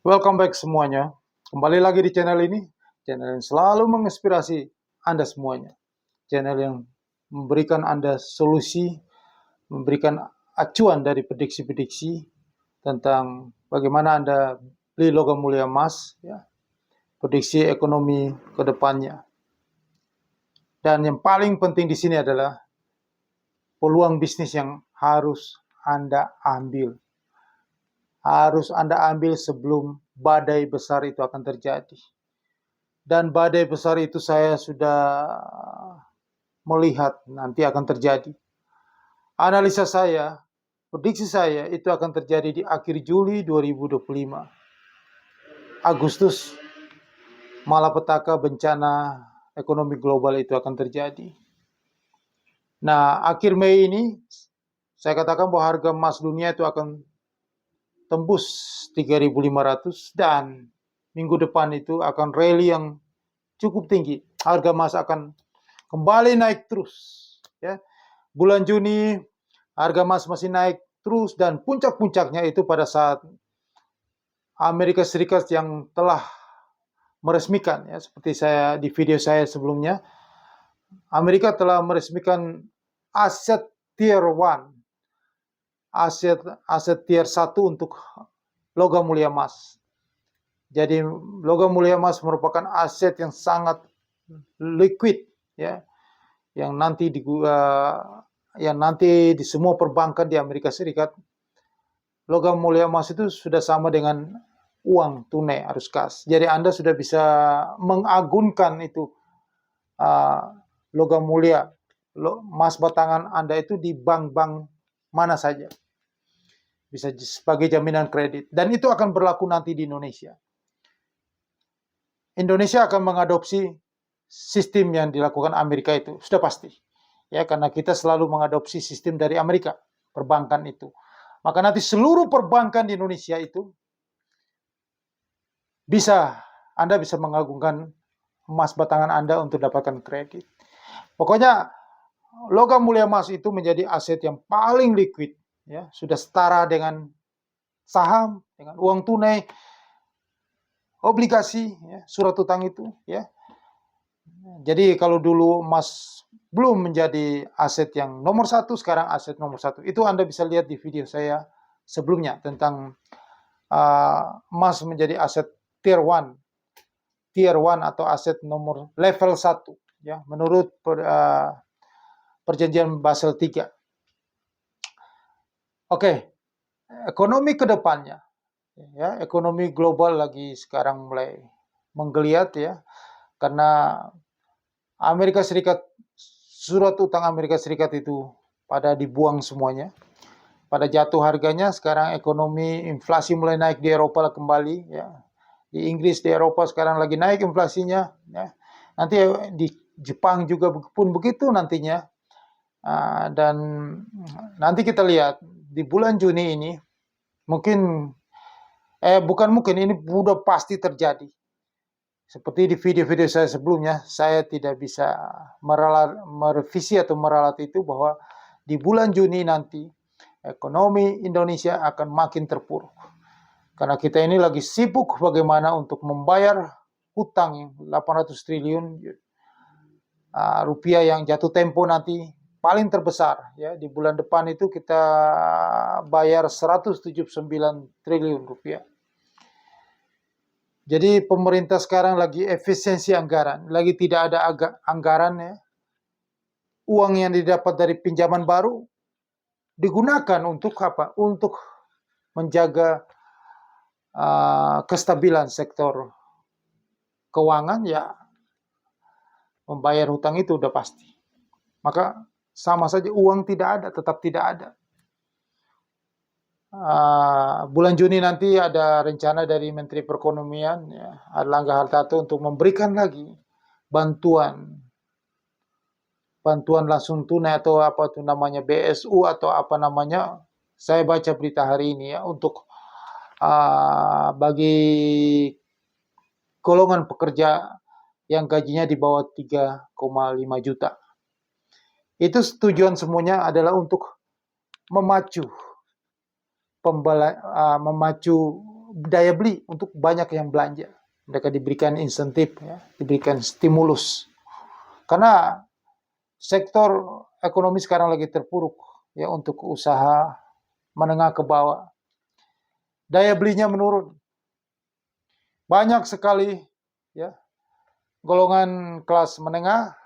Welcome back semuanya. Kembali lagi di channel ini, channel yang selalu menginspirasi Anda semuanya. Channel yang memberikan Anda solusi, memberikan acuan dari prediksi-prediksi tentang bagaimana Anda beli logam mulia emas, ya, prediksi ekonomi ke depannya. Dan yang paling penting di sini adalah peluang bisnis yang harus Anda ambil. Harus Anda ambil sebelum badai besar itu akan terjadi. Dan badai besar itu saya sudah melihat nanti akan terjadi. Analisa saya, prediksi saya itu akan terjadi di akhir Juli 2025. Agustus, malapetaka bencana ekonomi global itu akan terjadi. Nah, akhir Mei ini, saya katakan bahwa harga emas dunia itu akan tembus 3.500 dan minggu depan itu akan rally yang cukup tinggi. Harga emas akan kembali naik terus. Ya. Bulan Juni harga emas masih naik terus dan puncak-puncaknya itu pada saat Amerika Serikat yang telah meresmikan, ya, seperti saya di video saya sebelumnya, Amerika telah meresmikan aset tier 1, aset tier 1 untuk logam mulia emas. Jadi logam mulia emas merupakan aset yang sangat liquid, ya, yang nanti di semua perbankan di Amerika Serikat, logam mulia emas itu sudah sama dengan uang tunai arus kas. Jadi Anda sudah bisa mengagunkan itu logam mulia emas batangan Anda itu di bank-bank mana saja. Bisa sebagai jaminan kredit. Dan itu akan berlaku nanti di Indonesia. Indonesia akan mengadopsi sistem yang dilakukan Amerika itu, sudah pasti. Ya, karena kita selalu mengadopsi sistem dari Amerika, perbankan itu. Maka nanti seluruh perbankan di Indonesia itu Anda bisa mengagungkan emas batangan Anda untuk dapatkan kredit. Pokoknya logam mulia emas itu menjadi aset yang paling liquid, ya, sudah setara dengan saham, dengan uang tunai, obligasi, ya, surat utang itu, ya. Jadi kalau dulu emas belum menjadi aset yang nomor satu, sekarang aset nomor satu. Itu Anda bisa lihat di video saya sebelumnya tentang emas menjadi aset tier 1 atau aset nomor level 1, ya, menurut perjanjian Basel III. Oke, ekonomi ke depannya, ya, ekonomi global lagi sekarang mulai menggeliat, ya, karena Amerika Serikat, surat utang Amerika Serikat itu pada dibuang semuanya, pada jatuh harganya. Sekarang ekonomi inflasi mulai naik di Eropa kembali, ya. Di Inggris, di Eropa sekarang lagi naik inflasinya, ya. Nanti di Jepang juga pun begitu nantinya. Dan nanti kita lihat di bulan Juni ini, bukan mungkin, ini sudah pasti terjadi. Seperti di video-video saya sebelumnya, saya tidak bisa merevisi atau meralat itu bahwa di bulan Juni nanti ekonomi Indonesia akan makin terpuruk. Karena kita ini lagi sibuk bagaimana untuk membayar hutang 800 triliun rupiah yang jatuh tempo nanti paling terbesar, ya. Di bulan depan itu kita bayar 179 triliun rupiah. Jadi pemerintah sekarang lagi efisiensi anggaran, lagi tidak ada anggaran, ya. Uang yang didapat dari pinjaman baru digunakan untuk apa? Untuk menjaga kestabilan sektor keuangan, ya. Membayar hutang itu udah pasti. Maka sama saja uang tidak ada, tetap tidak ada. Bulan Juni nanti ada rencana dari Menteri Perekonomian, ya, Airlangga Hartarto, untuk memberikan lagi bantuan langsung tunai atau apa itu namanya, BSU atau apa namanya. Saya baca berita hari ini, ya, untuk bagi golongan pekerja yang gajinya di bawah 3,5 juta. Itu tujuan semuanya adalah untuk memacu daya beli untuk banyak yang belanja. Mereka diberikan insentif, ya, diberikan stimulus. Karena sektor ekonomi sekarang lagi terpuruk, ya, untuk usaha menengah ke bawah. Daya belinya menurun. Banyak sekali, ya, golongan kelas menengah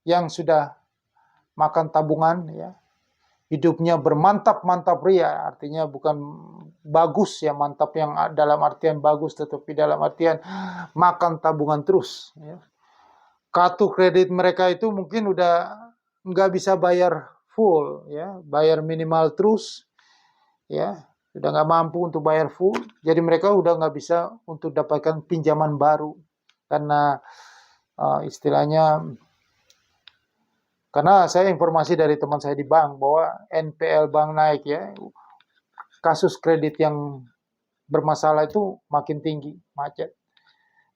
yang sudah makan tabungan, ya, hidupnya bermantap-mantap ria, artinya bukan bagus, ya, mantap yang dalam artian bagus, tetapi dalam artian makan tabungan terus, ya. Kartu kredit mereka itu mungkin udah nggak bisa bayar full, ya, bayar minimal terus, ya, udah nggak mampu untuk bayar full, jadi mereka udah nggak bisa untuk dapatkan pinjaman baru, karena istilahnya, karena saya informasi dari teman saya di bank bahwa NPL bank naik, ya, kasus kredit yang bermasalah itu makin tinggi, macet.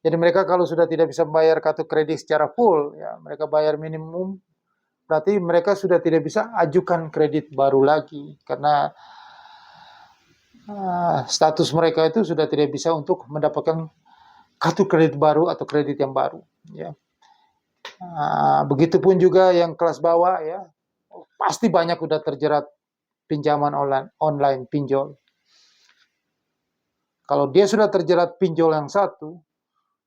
Jadi mereka kalau sudah tidak bisa bayar kartu kredit secara full, ya, mereka bayar minimum, berarti mereka sudah tidak bisa ajukan kredit baru lagi, karena status mereka itu sudah tidak bisa untuk mendapatkan kartu kredit baru atau kredit yang baru, ya. Begitupun juga yang kelas bawah, ya, pasti banyak udah terjerat pinjaman online pinjol. Kalau dia sudah terjerat pinjol yang satu,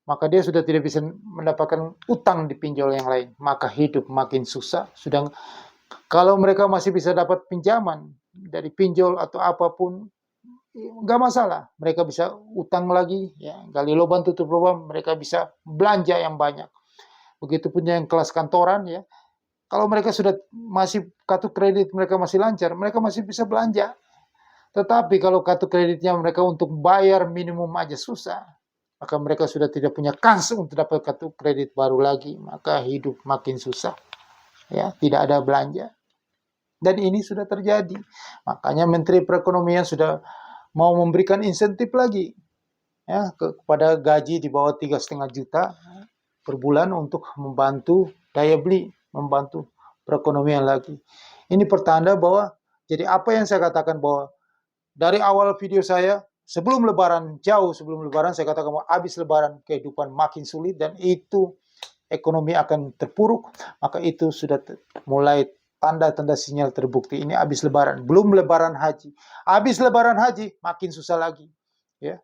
maka dia sudah tidak bisa mendapatkan utang di pinjol yang lain, maka hidup makin susah. Kalau mereka masih bisa dapat pinjaman dari pinjol atau apapun, nggak masalah. Mereka bisa utang lagi, ya, gali lubang tutup lubang, mereka bisa belanja yang banyak. Begitupun yang kelas kantoran, ya, kalau mereka sudah masih kartu kredit mereka masih lancar, mereka masih bisa belanja. Tetapi kalau kartu kreditnya mereka untuk bayar minimum aja susah, maka mereka sudah tidak punya kans untuk dapat kartu kredit baru lagi, maka hidup makin susah, ya, tidak ada belanja. Dan ini sudah terjadi. Makanya Menteri Perekonomian sudah mau memberikan insentif lagi, ya, kepada gaji di bawah 3,5 juta per bulan untuk membantu daya beli, membantu perekonomian lagi. Ini pertanda bahwa, jadi apa yang saya katakan bahwa dari awal video saya, sebelum Lebaran, jauh sebelum Lebaran, saya katakan bahwa habis Lebaran kehidupan makin sulit dan itu ekonomi akan terpuruk, maka itu sudah mulai tanda-tanda sinyal terbukti. Ini habis Lebaran, belum Lebaran Haji. Habis Lebaran Haji makin susah lagi, ya.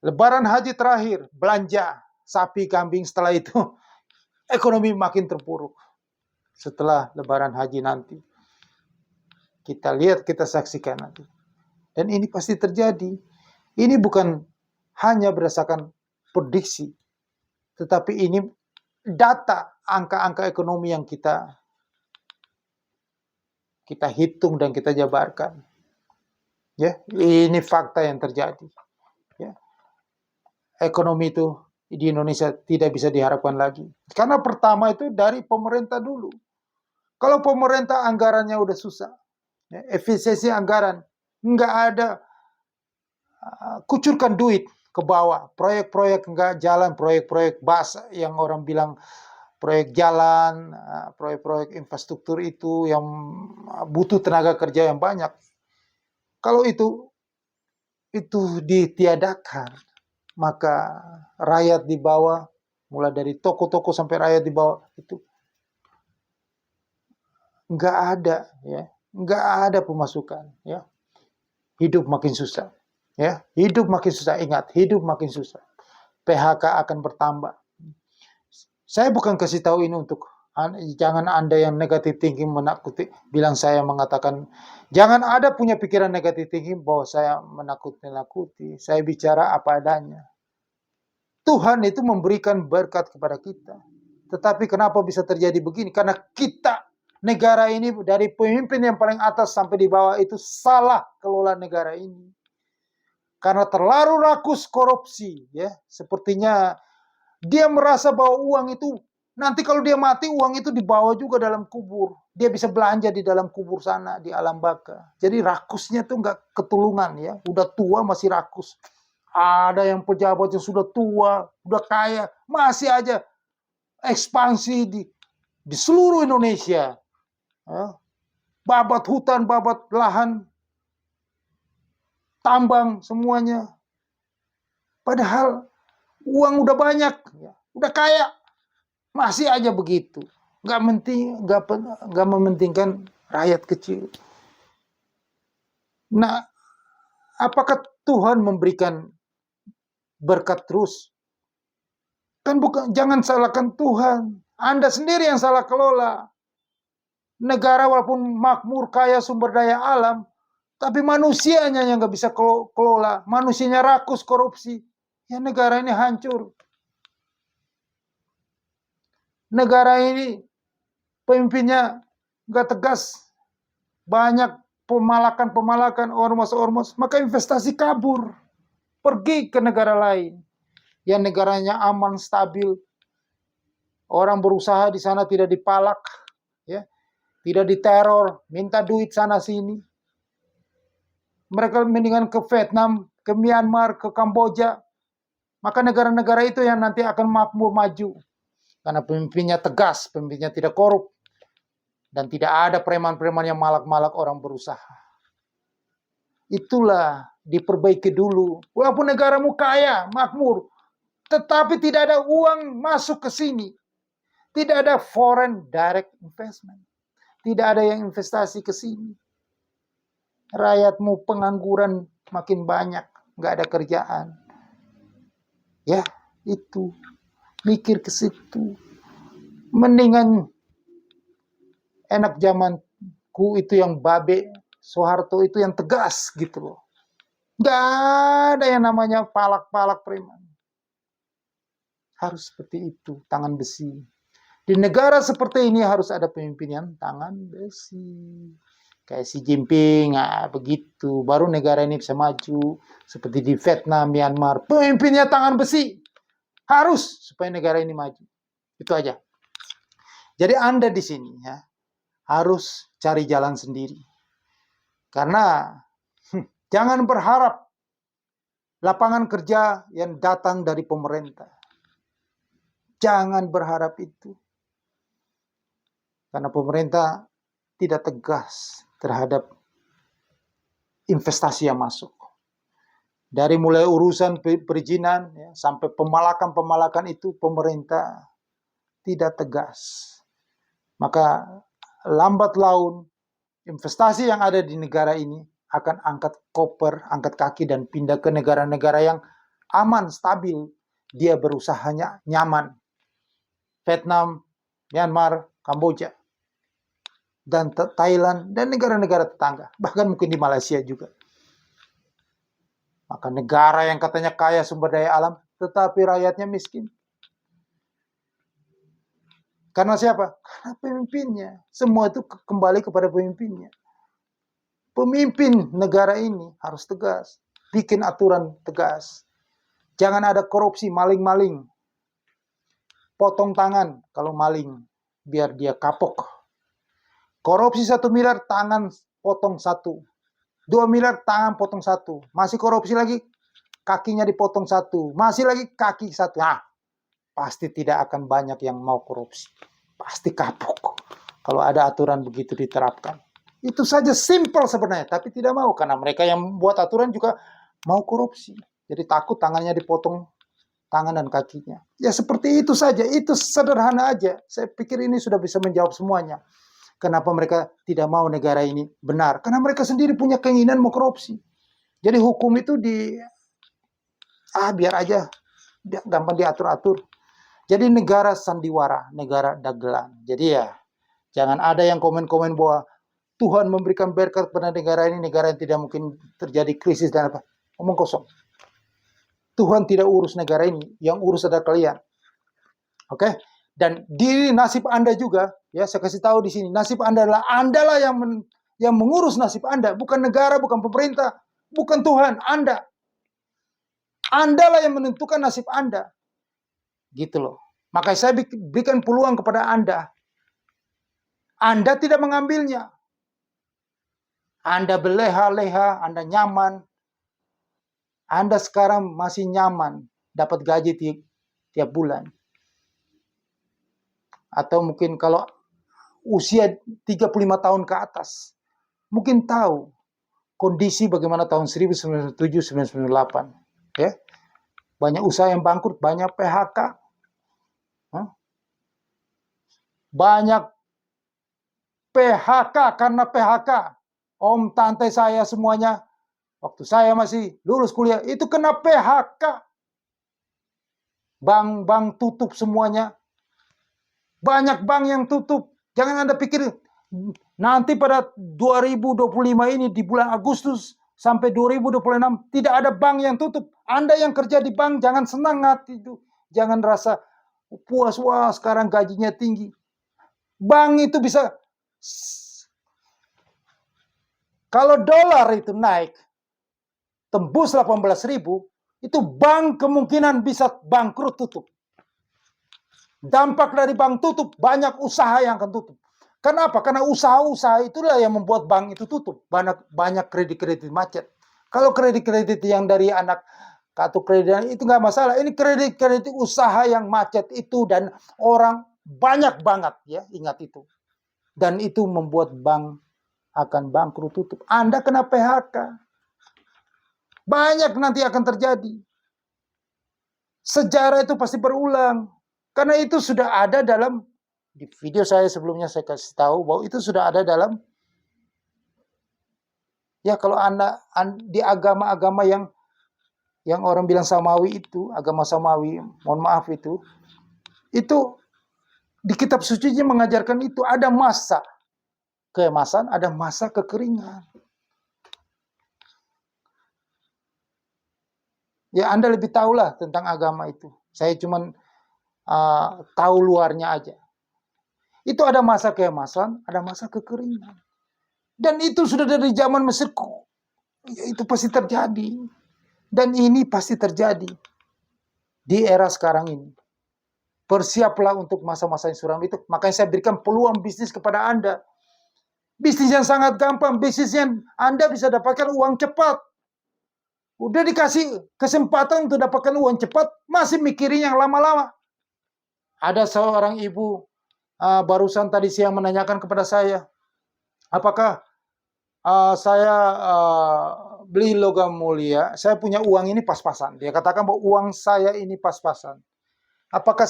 Lebaran Haji terakhir belanja sapi kambing, setelah itu ekonomi makin terpuruk. Setelah Lebaran Haji nanti kita lihat, kita saksikan nanti. Dan ini pasti terjadi. Ini bukan hanya berdasarkan prediksi, tetapi ini data, angka-angka ekonomi yang kita hitung dan kita jabarkan. Ya, ini fakta yang terjadi. Ya. Ekonomi itu di Indonesia tidak bisa diharapkan lagi. Karena pertama itu dari pemerintah dulu. Kalau pemerintah anggarannya udah susah, ya, efisiensi anggaran, nggak ada, kucurkan duit ke bawah, proyek-proyek nggak jalan, proyek-proyek basah yang orang bilang proyek jalan, proyek-proyek infrastruktur itu yang butuh tenaga kerja yang banyak. Kalau itu ditiadakan, maka rakyat di bawah, mulai dari toko-toko sampai rakyat di bawah itu nggak ada, ya, nggak ada pemasukan, ya. Hidup makin susah. Ya, hidup makin susah. Ingat, hidup makin susah. PHK akan bertambah. Saya bukan kasih tahu ini untuk, jangan Anda yang negatif thinking menakuti, bilang saya mengatakan, jangan ada punya pikiran negatif thinking bahwa saya menakut-nakuti. Saya bicara apa adanya. Tuhan itu memberikan berkat kepada kita. Tetapi kenapa bisa terjadi begini? Karena kita, negara ini dari pemimpin yang paling atas sampai di bawah itu salah kelola negara ini. Karena terlalu rakus korupsi, ya. Sepertinya dia merasa bahwa uang itu, nanti kalau dia mati, uang itu dibawa juga dalam kubur. Dia bisa belanja di dalam kubur sana, di alam baka. Jadi rakusnya tuh nggak ketulungan, ya. Udah tua masih rakus. Ada yang pejabat yang sudah tua, udah kaya, masih aja ekspansi di seluruh Indonesia. Ya. Babat hutan, babat lahan, tambang, semuanya. Padahal uang udah banyak, udah kaya, masih aja begitu. Nggak mementingkan rakyat kecil. Nah, apakah Tuhan memberikan berkat terus? Kan bukan, jangan salahkan Tuhan. Anda sendiri yang salah kelola. Negara walaupun makmur, kaya sumber daya alam, tapi manusianya yang nggak bisa kelola. Manusianya rakus, korupsi. Ya negara ini hancur. Negara ini pemimpinnya nggak tegas. Banyak pemalakan, ormas, maka investasi kabur. Pergi ke negara lain. Yang negaranya aman, stabil. Orang berusaha di sana tidak dipalak. Ya, tidak diteror, minta duit sana sini. Mereka mendingan ke Vietnam, ke Myanmar, ke Kamboja. Maka negara-negara itu yang nanti akan makmur maju. Karena pemimpinnya tegas, pemimpinnya tidak korup. Dan tidak ada preman-preman yang malak-malak orang berusaha. Itulah diperbaiki dulu. Walaupun negaramu kaya, makmur, tetapi tidak ada uang masuk ke sini. Tidak ada foreign direct investment. Tidak ada yang investasi ke sini. Rakyatmu pengangguran makin banyak, nggak ada kerjaan. Ya, itu. Mikir ke situ. Mendingan enak zamanku itu yang Babe, Soeharto itu yang tegas gitu loh. Nggak ada yang namanya palak-palak preman. Harus seperti itu, tangan besi. Di negara seperti ini harus ada pemimpin yang tangan besi. Kayak Xi Jinping, begitu. Baru negara ini bisa maju. Seperti di Vietnam, Myanmar. Pemimpinnya tangan besi. Harus supaya negara ini maju. Itu aja. Jadi Anda di sini ya harus cari jalan sendiri. Karena jangan berharap lapangan kerja yang datang dari pemerintah. Jangan berharap itu. Karena pemerintah tidak tegas terhadap investasi yang masuk. Dari mulai urusan perizinan ya, sampai pemalakan itu pemerintah tidak tegas. Maka lambat laun investasi yang ada di negara ini akan angkat koper, angkat kaki dan pindah ke negara-negara yang aman, stabil. Dia berusahanya nyaman. Vietnam, Myanmar, Kamboja, dan Thailand, dan negara-negara tetangga. Bahkan mungkin di Malaysia juga. Maka negara yang katanya kaya sumber daya alam, tetapi rakyatnya miskin. Karena siapa? Karena pemimpinnya. Semua itu kembali kepada pemimpinnya. Pemimpin negara ini harus tegas. Bikin aturan tegas. Jangan ada korupsi, maling-maling. Potong tangan kalau maling. Biar dia kapok. Korupsi 1 miliar, tangan potong 1. 2 miliar, tangan potong 1. Masih korupsi lagi, kakinya dipotong 1. Masih lagi, kaki 1. Nah, pasti tidak akan banyak yang mau korupsi. Pasti kapok kalau ada aturan begitu diterapkan. Itu saja simple sebenarnya, tapi tidak mau. Karena mereka yang buat aturan juga mau korupsi. Jadi takut tangannya dipotong, tangan dan kakinya. Ya seperti itu saja, itu sederhana aja. Saya pikir ini sudah bisa menjawab semuanya. Kenapa mereka tidak mau negara ini benar? Karena mereka sendiri punya keinginan mau korupsi. Jadi hukum itu biar aja, gampang diatur-atur. Jadi negara sandiwara, negara dagelan. Jadi ya, jangan ada yang komen-komen bahwa Tuhan memberikan berkat pada negara ini, negara yang tidak mungkin terjadi krisis dan apa. Omong kosong. Tuhan tidak urus negara ini, yang urus adalah kalian. Oke? Dan di nasib Anda juga, ya saya kasih tahu di sini, nasib Anda adalah yang mengurus nasib Anda, bukan negara, bukan pemerintah, bukan Tuhan, Anda. Andalah yang menentukan nasib Anda. Gitu loh. Makanya saya berikan peluang kepada Anda. Anda tidak mengambilnya. Anda berleha-leha, Anda nyaman. Anda sekarang masih nyaman, dapat gaji tiap bulan. Atau mungkin kalau usia 35 tahun ke atas, mungkin tahu kondisi bagaimana tahun 1997-1998. Ya. Banyak usaha yang bangkrut, banyak PHK. Banyak PHK karena PHK. Om, tante saya semuanya, waktu saya masih lulus kuliah, itu kena PHK. Bank-bank tutup semuanya. Banyak bank yang tutup. Jangan Anda pikir nanti pada 2025 ini di bulan Agustus sampai 2026 tidak ada bank yang tutup. Anda yang kerja di bank jangan senang hati itu. Jangan rasa puas, wah sekarang gajinya tinggi. Bank itu bisa, kalau dolar itu naik tembus 18.000, itu bank kemungkinan bisa bangkrut tutup. Dampak dari bank tutup, banyak usaha yang akan tutup. Kenapa? Karena usaha-usaha itulah yang membuat bank itu tutup. Banyak kredit-kredit macet. Kalau kredit-kredit yang dari anak kartu kredit itu nggak masalah. Ini kredit-kredit usaha yang macet itu dan orang banyak banget, ya, ingat itu. Dan itu membuat bank akan bangkrut tutup. Anda kena PHK. Banyak nanti akan terjadi. Sejarah itu pasti berulang. Karena itu sudah ada dalam, di video saya sebelumnya saya kasih tahu bahwa itu sudah ada dalam, ya kalau Anda di agama-agama yang orang bilang Samawi itu, agama Samawi, mohon maaf itu di kitab sucinya mengajarkan itu ada masa keemasan, ada masa kekeringan. Ya Anda lebih tahulah tentang agama itu. Saya cuman tahu luarnya aja. Itu ada masa keemasan, ada masa kekeringan. Dan itu sudah dari zaman Mesir, itu pasti terjadi. Dan ini pasti terjadi di era sekarang ini. Bersiaplah untuk masa-masa yang suram itu. Makanya saya berikan peluang bisnis kepada Anda. Bisnis yang sangat gampang, bisnis yang Anda bisa dapatkan uang cepat. Udah dikasih kesempatan untuk dapatkan uang cepat, masih mikirin yang lama-lama. Ada seorang ibu barusan tadi siang menanyakan kepada saya, apakah saya beli logam mulia, saya punya uang ini pas-pasan. Dia katakan bahwa uang saya ini pas-pasan. Apakah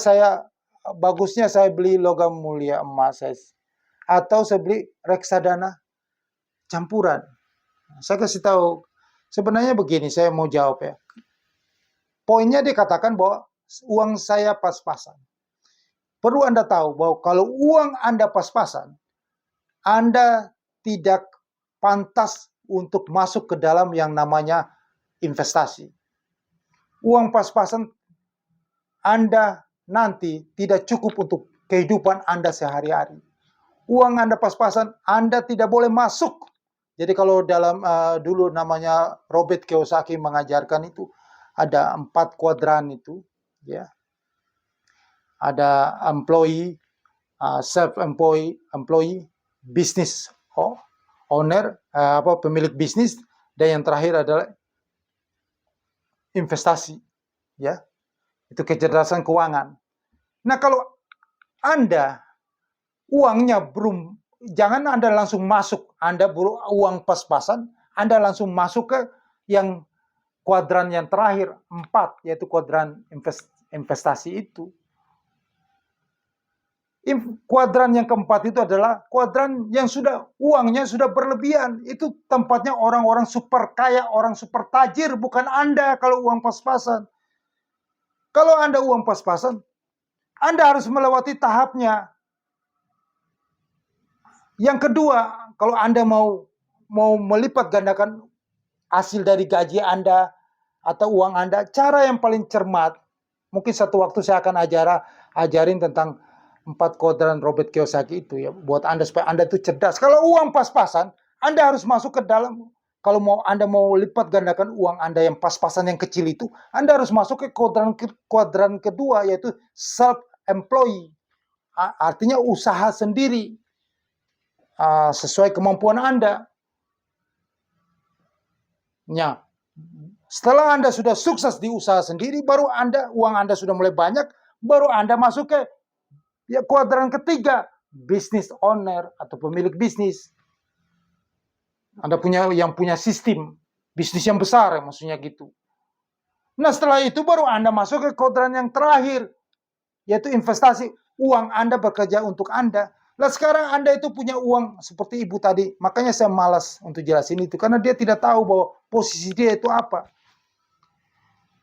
bagusnya saya beli logam mulia emas atau saya beli reksadana campuran? Saya kasih tahu, sebenarnya begini, saya mau jawab ya. Poinnya dia katakan bahwa uang saya pas-pasan. Perlu Anda tahu bahwa kalau uang Anda pas-pasan, Anda tidak pantas untuk masuk ke dalam yang namanya investasi. Uang pas-pasan Anda nanti tidak cukup untuk kehidupan Anda sehari-hari. Uang Anda pas-pasan, Anda tidak boleh masuk. Jadi kalau dalam dulu namanya Robert Kiyosaki mengajarkan itu, ada 4 kuadran itu, ya. Ada employee, self-employee, business owner, pemilik bisnis, dan yang terakhir adalah investasi, ya. Itu kecerdasan keuangan. Nah, kalau Anda uangnya belum, jangan Anda langsung masuk, Anda uang pas-pasan, Anda langsung masuk ke yang kuadran yang terakhir, 4, yaitu kuadran investasi itu. Kuadran yang keempat itu adalah kuadran yang sudah uangnya sudah berlebihan. Itu tempatnya orang-orang super kaya, orang super tajir, bukan Anda kalau uang pas-pasan. Kalau Anda uang pas-pasan, Anda harus melewati tahapnya. Yang kedua, kalau Anda mau melipat gandakan hasil dari gaji Anda atau uang Anda, cara yang paling cermat, mungkin satu waktu saya akan ajarin tentang 4 kuadran Robert Kiyosaki itu ya, buat Anda supaya Anda itu cerdas. Kalau uang pas-pasan, Anda harus masuk ke dalam. Kalau Anda mau lipat gandakan uang Anda yang pas-pasan yang kecil itu, Anda harus masuk ke kuadran kedua, yaitu self-employee. Artinya usaha sendiri sesuai kemampuan Anda. Ya. Setelah Anda sudah sukses di usaha sendiri, baru uang Anda sudah mulai banyak, baru Anda masuk ke kuadran ketiga, business owner atau pemilik bisnis. Anda punya sistem bisnis yang besar, maksudnya gitu. Nah setelah itu baru Anda masuk ke kodran yang terakhir, yaitu investasi. Uang Anda bekerja untuk Anda. Nah sekarang Anda itu punya uang seperti ibu tadi. Makanya saya malas untuk jelasin itu. Karena dia tidak tahu bahwa posisi dia itu apa.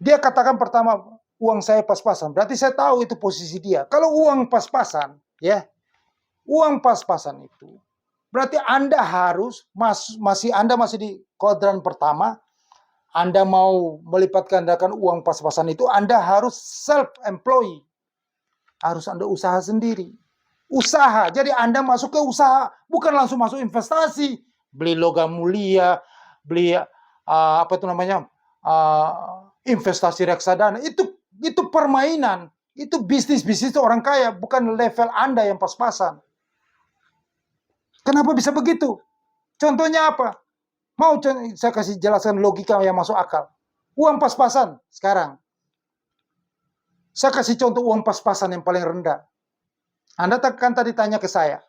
Dia katakan pertama, uang saya pas-pasan. Berarti saya tahu itu posisi dia. Kalau uang pas-pasan, ya, uang pas-pasan itu, berarti Anda harus, Anda masih di kuadran pertama, Anda mau melipat gandakan uang pas-pasan itu, Anda harus self-employed. Harus Anda usaha sendiri. Usaha, jadi Anda masuk ke usaha, bukan langsung masuk investasi. Beli logam mulia, beli apa itu namanya, investasi reksadana. Itu permainan, itu bisnis orang kaya, bukan level Anda yang pas-pasan. Kenapa bisa begitu? Contohnya apa? Mau saya kasih jelaskan logika yang masuk akal. Uang pas-pasan sekarang. Saya kasih contoh uang pas-pasan yang paling rendah. Anda kan tadi tanya ke saya,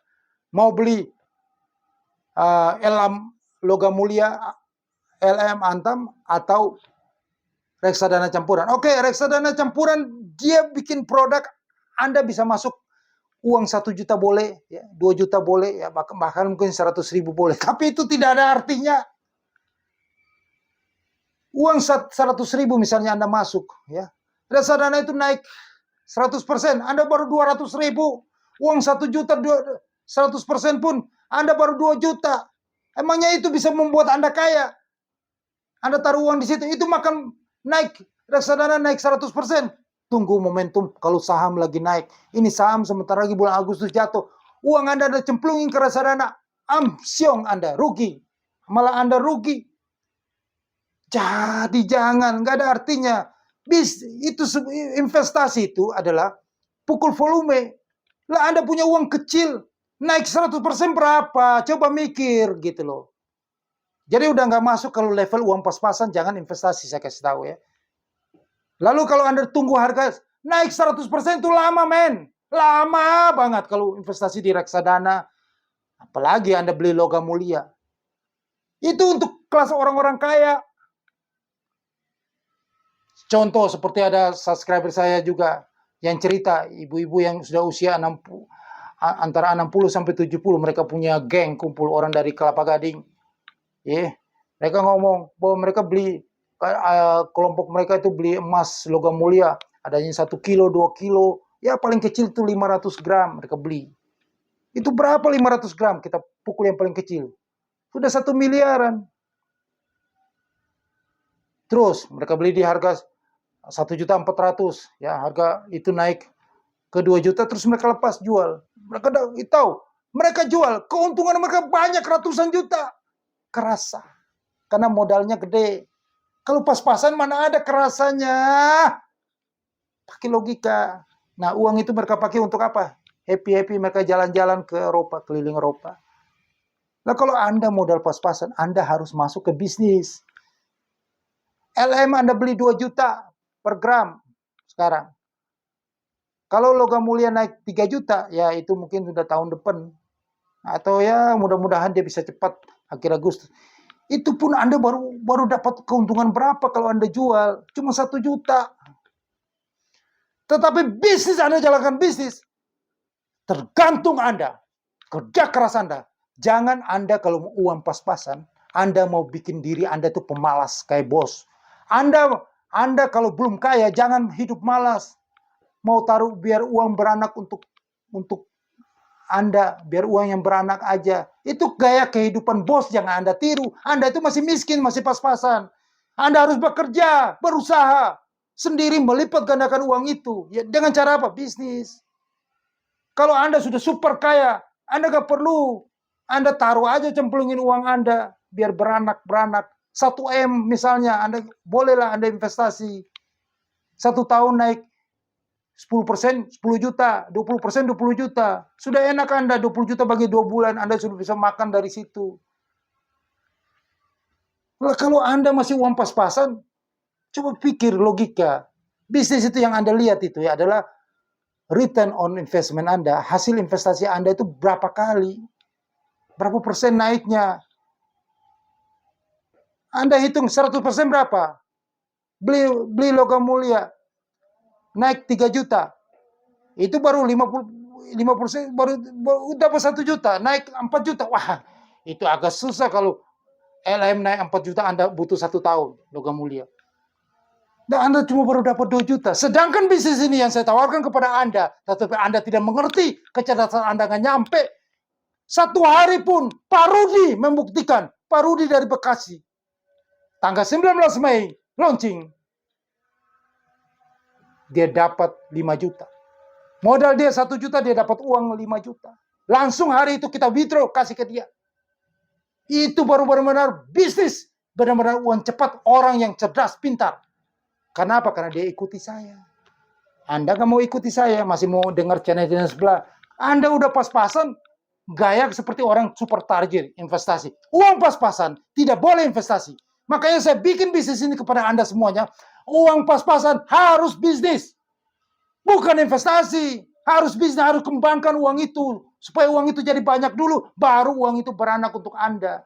mau beli LM logam mulia, LM Antam, atau reksadana campuran. Oke, reksadana campuran, dia bikin produk, Anda bisa masuk uang 1 juta boleh, ya, 2 juta boleh, ya, bahkan mungkin 100.000 boleh. Tapi itu tidak ada artinya. Uang 100.000 misalnya Anda masuk, ya, reksadana itu naik 100%, Anda baru 200.000. Uang 1 juta, 100% pun Anda baru 2 juta. Emangnya itu bisa membuat Anda kaya? Anda taruh uang di situ, itu makan naik, reksadana naik 100%. Tunggu momentum kalau saham lagi naik. Ini saham sebentar lagi bulan Agustus jatuh. Uang Anda cemplungin ke reksadana, siong Anda, rugi. Malah Anda rugi. Jadi jangan, nggak ada artinya. Itu investasi itu adalah pukul volume. Lah Anda punya uang kecil, naik 100% berapa? Coba mikir gitu loh. Jadi udah nggak masuk kalau level uang pas-pasan, jangan investasi, saya kasih tahu ya. Lalu kalau Anda tunggu harga naik 100% itu lama, men. Lama banget kalau investasi di reksadana. Apalagi Anda beli logam mulia. Itu untuk kelas orang-orang kaya. Contoh seperti ada subscriber saya juga yang cerita, ibu-ibu yang sudah usia 60, antara 60 sampai 70, mereka punya geng, kumpul orang dari Kelapa Gading. Mereka ngomong bahwa mereka beli, kelompok mereka itu beli emas logam mulia, adanya 1 kilo, 2 kilo, ya paling kecil itu 500 gram mereka beli. Itu berapa 500 gram? Kita pukul yang paling kecil. Sudah 1 miliaran. Terus mereka beli di harga 1.400.000, ya, harga itu naik ke 2 juta, terus mereka lepas jual. Mereka tahu, mereka jual, keuntungan mereka banyak ratusan juta. Kerasa, karena modalnya gede. Kalau pas-pasan mana ada kerasanya? Pakai logika. Nah, uang itu mereka pakai untuk apa? Happy-happy mereka jalan-jalan ke Eropa, keliling Eropa. Nah, kalau Anda modal pas-pasan, Anda harus masuk ke bisnis. LM Anda beli 2 juta per gram sekarang. Kalau logam mulia naik 3 juta, ya itu mungkin sudah tahun depan. Atau ya mudah-mudahan dia bisa cepat, akhir Agustus. Itu pun Anda baru dapat keuntungan berapa kalau Anda jual? Cuma 1 juta. Tetapi bisnis Anda jalankan bisnis. Tergantung Anda. Kerja keras Anda. Jangan Anda kalau uang pas-pasan, Anda mau bikin diri Anda itu pemalas kayak bos. Anda kalau belum kaya, jangan hidup malas. Mau taruh biar uang beranak untuk Anda, biar uang yang beranak aja. Itu gaya kehidupan bos, jangan Anda tiru. Anda itu masih miskin, masih pas-pasan. Anda harus bekerja, berusaha, sendiri melipat gandakan uang itu. Ya, dengan cara apa? Bisnis. Kalau Anda sudah super kaya, Anda gak perlu. Anda taruh aja, cemplungin uang Anda, biar beranak. 1 M misalnya, Anda bolehlah Anda investasi. 1 tahun naik 10%, 10 juta, 20%, 20 juta. Sudah enak Anda, 20 juta bagi 2 bulan, Anda sudah bisa makan dari situ. Nah, kalau Anda masih uang pas-pasan, coba pikir logika. Bisnis itu yang Anda lihat itu ya adalah return on investment Anda, hasil investasi Anda itu berapa kali, berapa persen naiknya. Anda hitung 100% berapa? beli logam mulia, naik 3 juta. Itu baru 50% baru dapat 1 juta, naik 4 juta. Wah, itu agak susah kalau LM naik 4 juta, Anda butuh 1 tahun logam mulia. Dan Anda cuma baru dapat 2 juta. Sedangkan bisnis ini yang saya tawarkan kepada Anda, tetapi Anda tidak mengerti, kecerdasan Anda nggak nyampe. 1 hari pun Pak Rudi membuktikan, Pak Rudi dari Bekasi, tanggal 19 Mei, launching. Dia dapat 5 juta. Modal dia 1 juta, dia dapat uang 5 juta. Langsung hari itu kita withdraw, kasih ke dia. Itu baru benar-benar bisnis. Benar-benar uang cepat, orang yang cerdas, pintar. Kenapa? Karena dia ikuti saya. Anda nggak mau ikuti saya, masih mau dengar channel-channel sebelah. Anda udah pas-pasan, gaya seperti orang super tajir, investasi. Uang pas-pasan, tidak boleh investasi. Makanya saya bikin bisnis ini kepada Anda semuanya. Uang pas-pasan harus bisnis. Bukan investasi. Harus bisnis, harus kembangkan uang itu. Supaya uang itu jadi banyak dulu, baru uang itu beranak untuk Anda.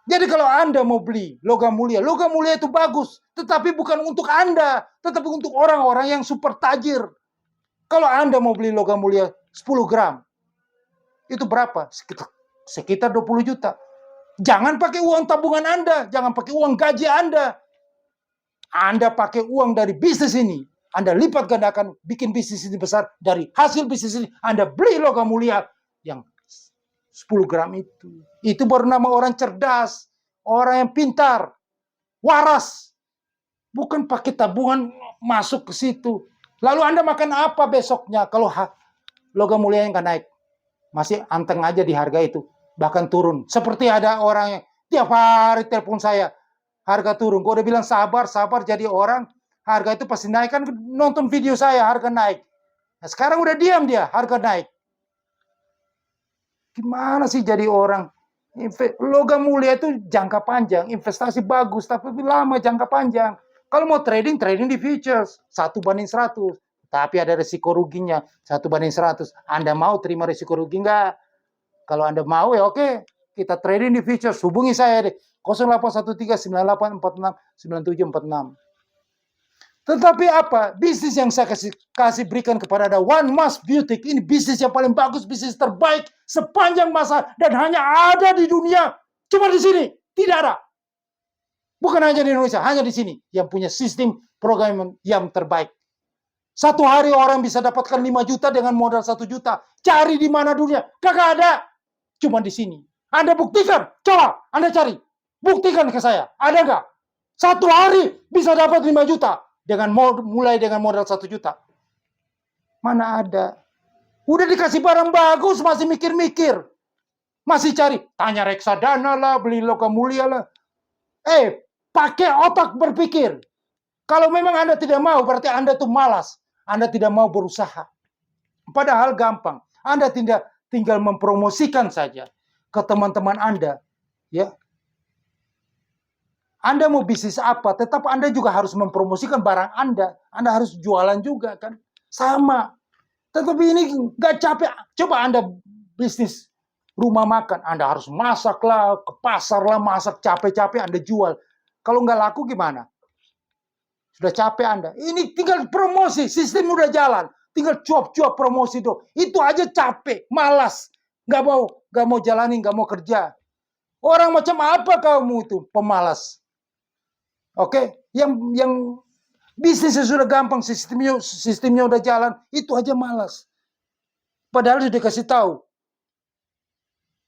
Jadi kalau Anda mau beli logam mulia itu bagus. Tetapi bukan untuk Anda, tetapi untuk orang-orang yang super tajir. Kalau Anda mau beli logam mulia 10 gram, itu berapa? Sekitar 20 juta. Jangan pakai uang tabungan Anda, jangan pakai uang gaji Anda. Anda pakai uang dari bisnis ini. Anda lipat gandakan, bikin bisnis ini besar. Dari hasil bisnis ini, Anda beli logam mulia yang 10 gram itu. Itu baru nama orang cerdas, orang yang pintar, waras. Bukan pakai tabungan masuk ke situ. Lalu Anda makan apa besoknya kalau logam mulia yang nggak naik? Masih anteng aja di harga itu. Bahkan turun. Seperti ada orang yang tiap hari telepon saya, harga turun. Gue udah bilang sabar jadi orang. Harga itu pasti naik, kan nonton video saya, harga naik. Nah, sekarang udah diam dia, harga naik. Gimana sih jadi orang? Logam mulia itu jangka panjang, investasi bagus, tapi lama jangka panjang. Kalau mau trading di futures, 1:100. Tapi ada risiko ruginya, 1:100. Anda mau terima risiko rugi enggak? Kalau Anda mau ya oke, kita trading di futures. Hubungi saya deh, 081398469746. Tetapi apa? Bisnis yang saya kasih berikan kepada Anda, One Mas Beauty, ini bisnis yang paling bagus, bisnis terbaik sepanjang masa, dan hanya ada di dunia, cuma di sini, tidak ada. Bukan hanya di Indonesia, hanya di sini yang punya sistem program yang terbaik. 1 hari orang bisa dapatkan 5 juta dengan modal 1 juta. Cari di mana dunia? Kagak ada. Cuma di sini. Anda buktikan. Coba Anda cari. Buktikan ke saya. Ada nggak? 1 hari bisa dapat 5 juta. Mulai dengan modal 1 juta. Mana ada? Udah dikasih barang bagus, masih mikir-mikir. Masih cari. Tanya reksadana lah, beli logam mulia lah. Pakai otak berpikir. Kalau memang Anda tidak mau, berarti Anda tuh malas. Anda tidak mau berusaha. Padahal gampang. Anda tinggal mempromosikan saja ke teman-teman Anda. Ya. Anda mau bisnis apa, tetap Anda juga harus mempromosikan barang Anda. Anda harus jualan juga kan. Sama. Tetapi ini nggak capek. Coba Anda bisnis rumah makan. Anda harus masak lah, ke pasar lah, masak capek-capek Anda jual. Kalau nggak laku gimana? Sudah capek Anda. Ini tinggal promosi, sistem udah jalan. Tinggal cuap-cuap promosi tuh. Itu aja capek, malas. Nggak mau jalanin, nggak mau kerja. Orang macam apa kamu itu? Pemalas. Oke? Yang bisnisnya sudah gampang, sistemnya udah jalan. Itu aja malas. Padahal sudah kasih tahu.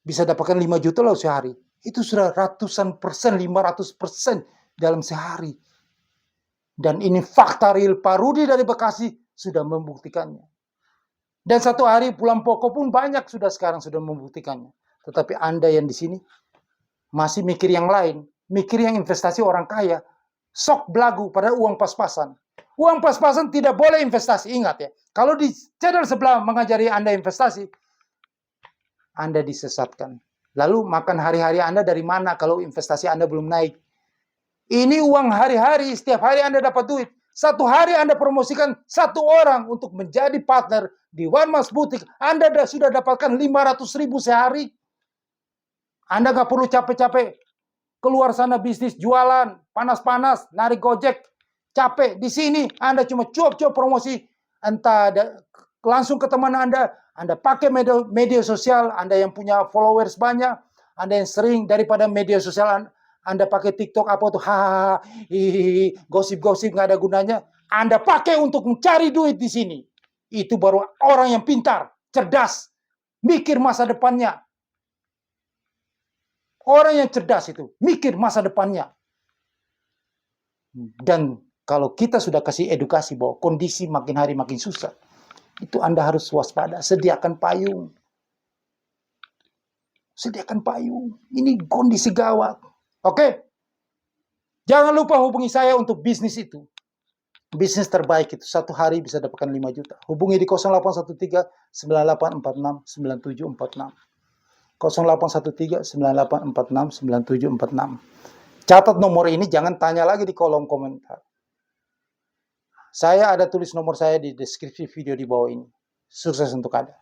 Bisa dapatkan 5 juta loh sehari. Itu sudah ratusan persen, 500% dalam sehari. Dan ini fakta real, Pak Rudi dari Bekasi sudah membuktikannya. Dan 1 hari pulang pokok pun banyak sekarang sudah membuktikannya. Tetapi Anda yang di sini masih mikir yang lain, mikir yang investasi orang kaya, sok belagu pada uang pas-pasan. Uang pas-pasan tidak boleh investasi, ingat ya. Kalau di channel sebelah mengajari Anda investasi, Anda disesatkan. Lalu makan hari-hari Anda dari mana kalau investasi Anda belum naik? Ini uang hari-hari, setiap hari Anda dapat duit. 1 hari Anda promosikan 1 orang untuk menjadi partner di One Mas Boutique. Anda sudah dapatkan 500.000 sehari. Anda nggak perlu capek-capek keluar sana bisnis jualan, panas-panas, narik Gojek. capek. Di sini Anda cuma cuap-cuap promosi, entah langsung ke teman Anda pakai media sosial, Anda yang punya followers banyak, Anda yang sering daripada media sosial Anda pakai TikTok apa tuh, hahaha, gosip-gosip nggak ada gunanya. Anda pakai untuk mencari duit di sini. Itu baru orang yang pintar, cerdas, mikir masa depannya. Orang yang cerdas itu, mikir masa depannya. Dan kalau kita sudah kasih edukasi bahwa kondisi makin hari makin susah, itu Anda harus waspada, sediakan payung. Sediakan payung. Ini kondisi gawat. Oke? Jangan lupa hubungi saya untuk bisnis itu. Bisnis terbaik itu satu hari bisa dapatkan 5 juta. Hubungi di 0813 9846 9746. 0813 9846 9746. Catat nomor ini, jangan tanya lagi di kolom komentar. Saya ada tulis nomor saya di deskripsi video di bawah ini. Sukses untuk Anda.